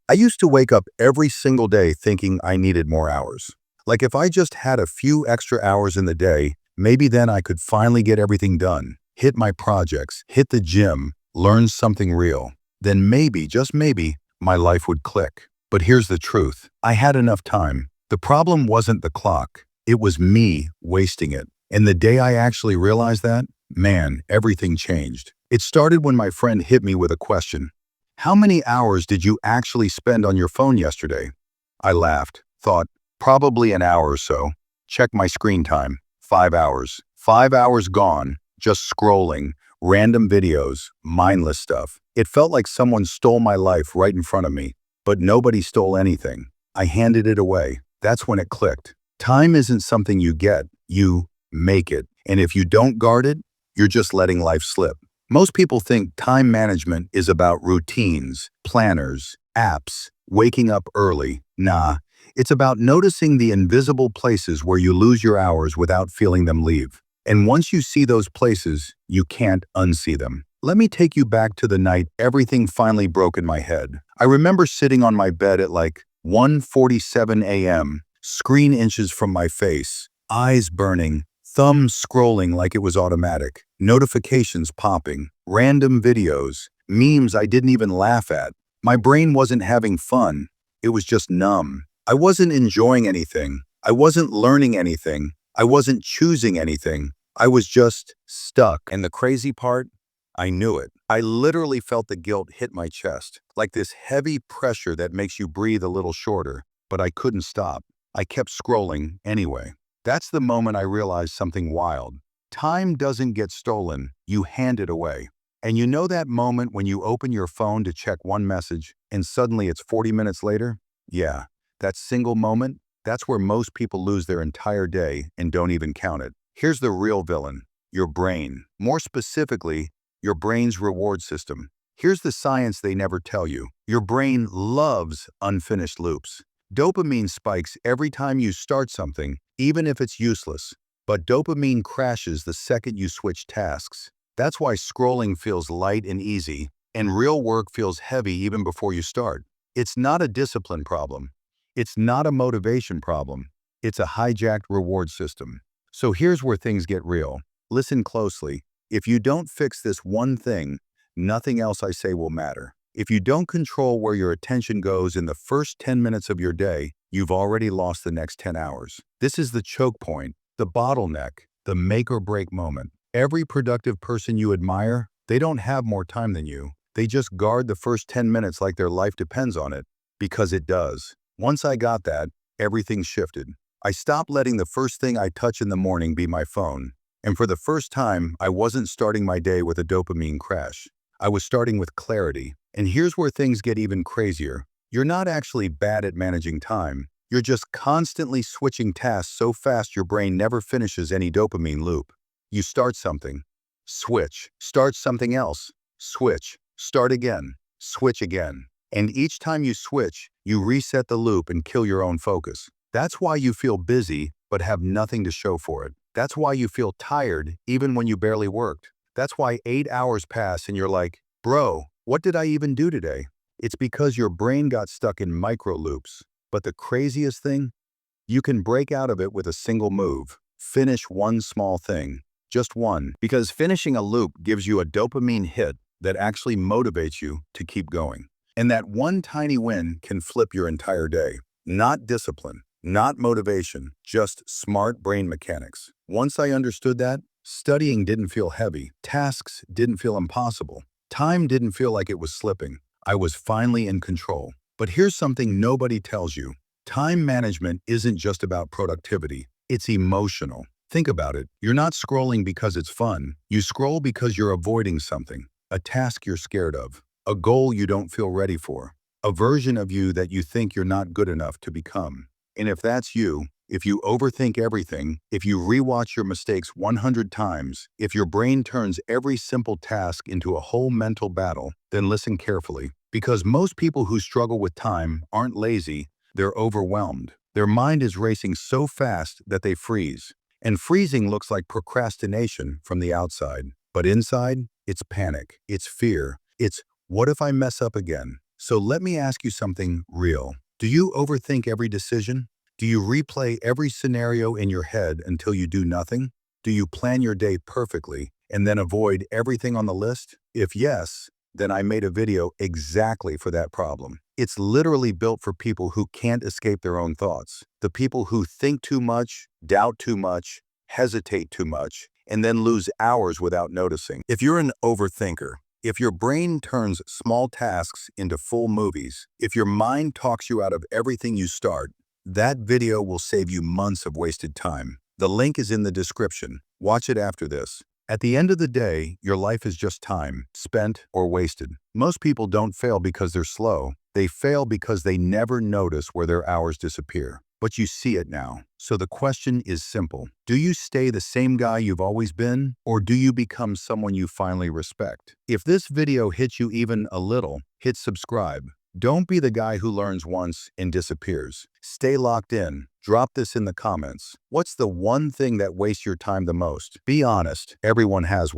I used to wake up every single day thinking I needed more hours. Like if I just had a few extra hours in the day, maybe then I could finally get everything done, hit my projects, hit the gym, learn something real. Then maybe, just maybe, my life would click. But here's the truth. I had enough time. The problem wasn't the clock. It was me wasting it. And the day I actually realized that, man, everything changed. It started when my friend hit me with a question. How many hours did you actually spend on your phone yesterday? I laughed, thought, probably an hour or so. Checked my screen time. 5 hours. 5 hours gone, just scrolling, random videos, mindless stuff. It felt like someone stole my life right in front of me. But nobody stole anything. I handed it away. That's when it clicked. Time isn't something you get, you make it. And if you don't guard it, you're just letting life slip. Most people think time management is about routines, planners, apps, waking up early. Nah, it's about noticing the invisible places where you lose your hours without feeling them leave. And once you see those places, you can't unsee them. Let me take you back to the night everything finally broke in my head. I remember sitting on my bed at like 1:47 a.m., screen inches from my face, eyes burning, thumbs scrolling like it was automatic, notifications popping, random videos, memes I didn't even laugh at. My brain wasn't having fun. It was just numb. I wasn't enjoying anything. I wasn't learning anything. I wasn't choosing anything. I was just stuck. And the crazy part? I knew it. I literally felt the guilt hit my chest, like this heavy pressure that makes you breathe a little shorter. But I couldn't stop. I kept scrolling anyway. That's the moment I realized something wild. Time doesn't get stolen, you hand it away. And you know that moment when you open your phone to check one message and suddenly it's 40 minutes later? Yeah, that single moment, that's where most people lose their entire day and don't even count it. Here's the real villain, your brain. More specifically, your brain's reward system. Here's the science they never tell you. Your brain loves unfinished loops. Dopamine spikes every time you start something, even if it's useless. But dopamine crashes the second you switch tasks. That's why scrolling feels light and easy, and real work feels heavy even before you start. It's not a discipline problem. It's not a motivation problem. It's a hijacked reward system. So here's where things get real. Listen closely. If you don't fix this one thing, nothing else I say will matter. If you don't control where your attention goes in the first 10 minutes of your day, you've already lost the next 10 hours. This is the choke point, the bottleneck, the make or break moment. Every productive person you admire, they don't have more time than you. They just guard the first 10 minutes like their life depends on it, because it does. Once I got that, everything shifted. I stopped letting the first thing I touch in the morning be my phone. And for the first time, I wasn't starting my day with a dopamine crash. I was starting with clarity. And here's where things get even crazier. You're not actually bad at managing time. You're just constantly switching tasks so fast your brain never finishes any dopamine loop. You start something, switch, start something else, switch, start again, switch again. And each time you switch, you reset the loop and kill your own focus. That's why you feel busy but have nothing to show for it. That's why you feel tired even when you barely worked. That's why 8 hours pass and you're like, bro, what did I even do today? It's because your brain got stuck in micro loops. But the craziest thing? You can break out of it with a single move. Finish one small thing. Just one. Because finishing a loop gives you a dopamine hit that actually motivates you to keep going. And that one tiny win can flip your entire day. Not discipline, not motivation, just smart brain mechanics. Once I understood that, studying didn't feel heavy. Tasks didn't feel impossible. Time didn't feel like it was slipping. I was finally in control. But here's something nobody tells you. Time management isn't just about productivity. It's emotional. Think about it. You're not scrolling because it's fun. You scroll because you're avoiding something. A task you're scared of. A goal you don't feel ready for. A version of you that you think you're not good enough to become. And if that's you, if you overthink everything, if you rewatch your mistakes 100 times, if your brain turns every simple task into a whole mental battle, then listen carefully. Because most people who struggle with time aren't lazy, they're overwhelmed. Their mind is racing so fast that they freeze. And freezing looks like procrastination from the outside. But inside, it's panic, it's fear, it's what if I mess up again? So let me ask you something real. Do you overthink every decision? Do you replay every scenario in your head until you do nothing? Do you plan your day perfectly and then avoid everything on the list? If yes, then I made a video exactly for that problem. It's literally built for people who can't escape their own thoughts. The people who think too much, doubt too much, hesitate too much, and then lose hours without noticing. If you're an overthinker, if your brain turns small tasks into full movies, if your mind talks you out of everything you start, that video will save you months of wasted time. The link is in the description. Watch it after this. At the end of the day, your life is just time, spent or wasted. Most people don't fail because they're slow. They fail because they never notice where their hours disappear. But you see it now. So the question is simple. Do you stay the same guy you've always been, or do you become someone you finally respect? If this video hits you even a little, hit subscribe. Don't be the guy who learns once and disappears. Stay locked in. Drop this in the comments. What's the one thing that wastes your time the most? Be honest. Everyone has one.